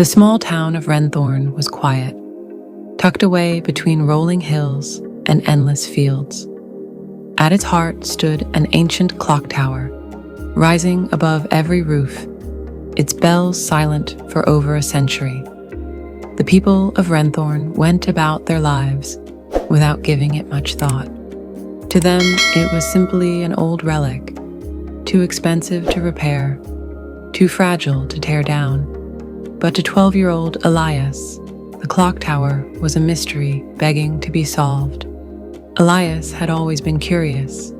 The small town of Wrenthorne was quiet, tucked away between rolling hills and endless fields. At its heart stood an ancient clock tower, rising above every roof, its bells silent for over a century. The people of Wrenthorne went about their lives without giving it much thought. To them, it was simply an old relic, too expensive to repair, too fragile to tear down. But to 12-year-old Elias, the clock tower was a mystery begging to be solved. Elias had always been curious.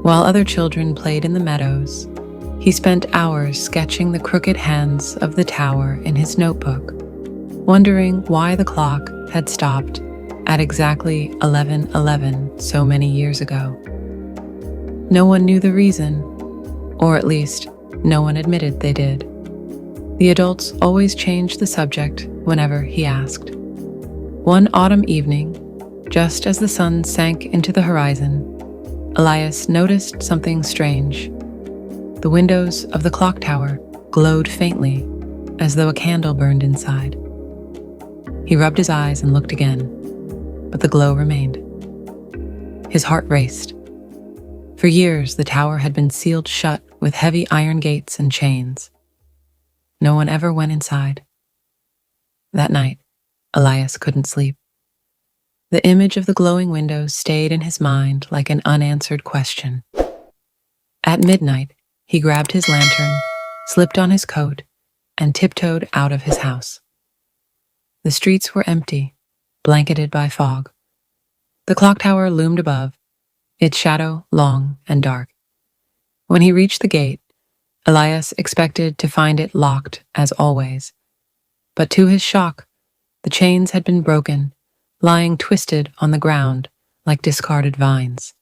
While other children played in the meadows, he spent hours sketching the crooked hands of the tower in his notebook, wondering why the clock had stopped at exactly 11:11 so many years ago. No one knew the reason, or at least no one admitted they did. The adults always changed the subject whenever he asked. One autumn evening, just as the sun sank into the horizon, Elias noticed something strange. The windows of the clock tower glowed faintly, as though a candle burned inside. He rubbed his eyes and looked again, but the glow remained. His heart raced. For years, the tower had been sealed shut with heavy iron gates and chains. No one ever went inside. That night, Elias couldn't sleep. The image of the glowing windows stayed in his mind like an unanswered question. At midnight, he grabbed his lantern, slipped on his coat, and tiptoed out of his house. The streets were empty, blanketed by fog. The clock tower loomed above, its shadow long and dark. When he reached the gate, Elias expected to find it locked as always. But to his shock, the chains had been broken, lying twisted on the ground like discarded vines.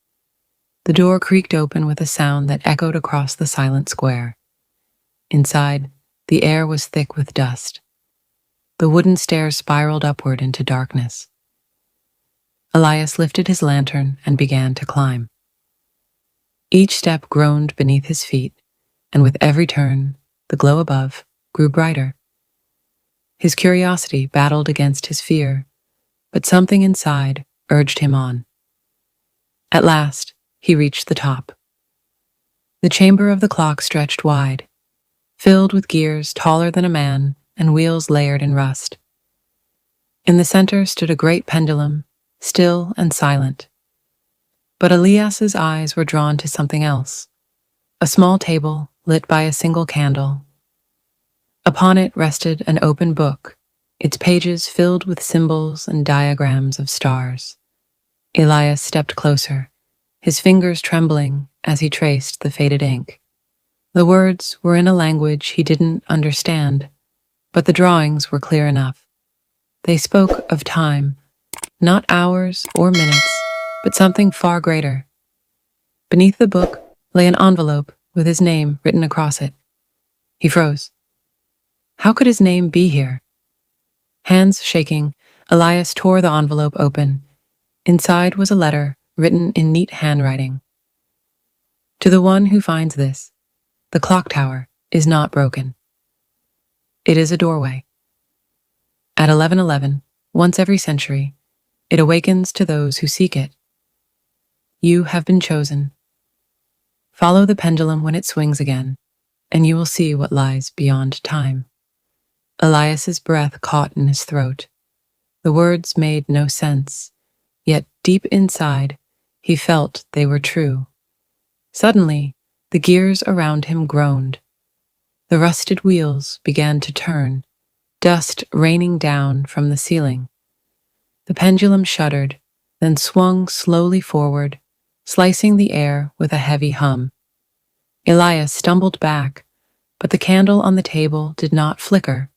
The door creaked open with a sound that echoed across the silent square. Inside, the air was thick with dust. The wooden stairs spiraled upward into darkness. Elias lifted his lantern and began to climb. Each step groaned beneath his feet, and with every turn, the glow above grew brighter. His curiosity battled against his fear, but something inside urged him on. At last, he reached the top. The chamber of the clock stretched wide, filled with gears taller than a man and wheels layered in rust. In the center stood a great pendulum, still and silent. But Elias's eyes were drawn to something else, a small table lit by a single candle. Upon it rested an open book, its pages filled with symbols and diagrams of stars. Elias stepped closer, his fingers trembling as he traced the faded ink. The words were in a language he didn't understand, but the drawings were clear enough. They spoke of time, not hours or minutes, but something far greater. Beneath the book lay an envelope with his name written across it. He froze. How could his name be here? Hands shaking, Elias tore the envelope open. Inside was a letter written in neat handwriting. To the one who finds this, the clock tower is not broken. It is a doorway. At 11:11, once every century, it awakens to those who seek it. You have been chosen. Follow the pendulum when it swings again, and you will see what lies beyond time. Elias's breath caught in his throat. The words made no sense, yet deep inside, he felt they were true. Suddenly, the gears around him groaned. The rusted wheels began to turn, dust raining down from the ceiling. The pendulum shuddered, then swung slowly forward, slicing the air with a heavy hum. Elias stumbled back, but the candle on the table did not flicker.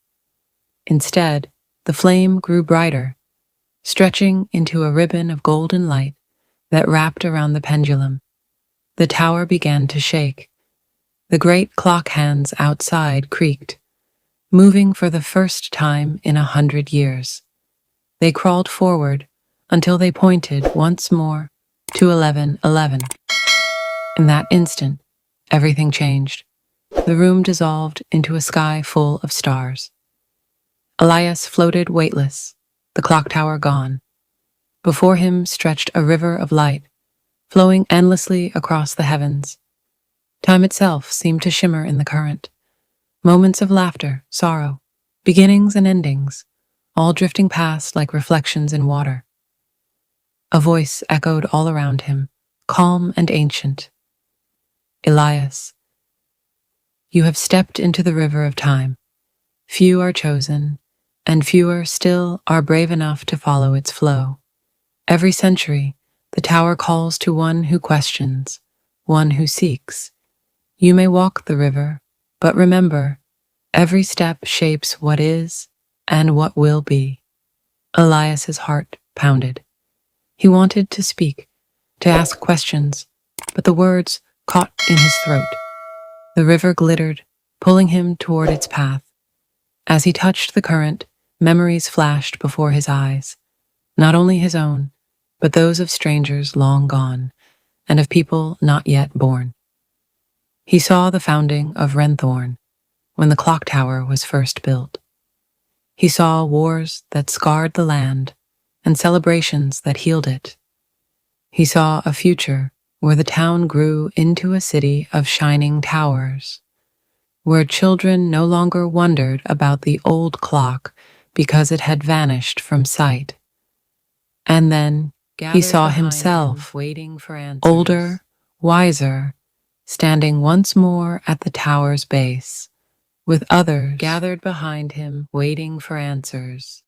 Instead, the flame grew brighter, stretching into a ribbon of golden light that wrapped around the pendulum. The tower began to shake. The great clock hands outside creaked, moving for the first time in 100 years. They crawled forward until they pointed once more to 11:11. In that instant, everything changed. The room dissolved into a sky full of stars. Elias floated weightless, the clock tower gone. Before him stretched a river of light, flowing endlessly across the heavens. Time itself seemed to shimmer in the current. Moments of laughter, sorrow, beginnings and endings, all drifting past like reflections in water. A voice echoed all around him, calm and ancient. Elias, you have stepped into the river of time. Few are chosen, and fewer still are brave enough to follow its flow. Every century, the tower calls to one who questions, one who seeks. You may walk the river, but remember, every step shapes what is and what will be. Elias's heart pounded. He wanted to speak, to ask questions, but the words caught in his throat. The river glittered, pulling him toward its path. As he touched the current, memories flashed before his eyes, not only his own, but those of strangers long gone, and of people not yet born. He saw the founding of Wrenthorne, when the clock tower was first built. He saw wars that scarred the land, and celebrations that healed it. He saw a future where the town grew into a city of shining towers, where children no longer wondered about the old clock because it had vanished from sight. And then he saw himself, waiting for answers. older, wiser, standing once more at the tower's base, with others Gathered behind him, waiting for answers.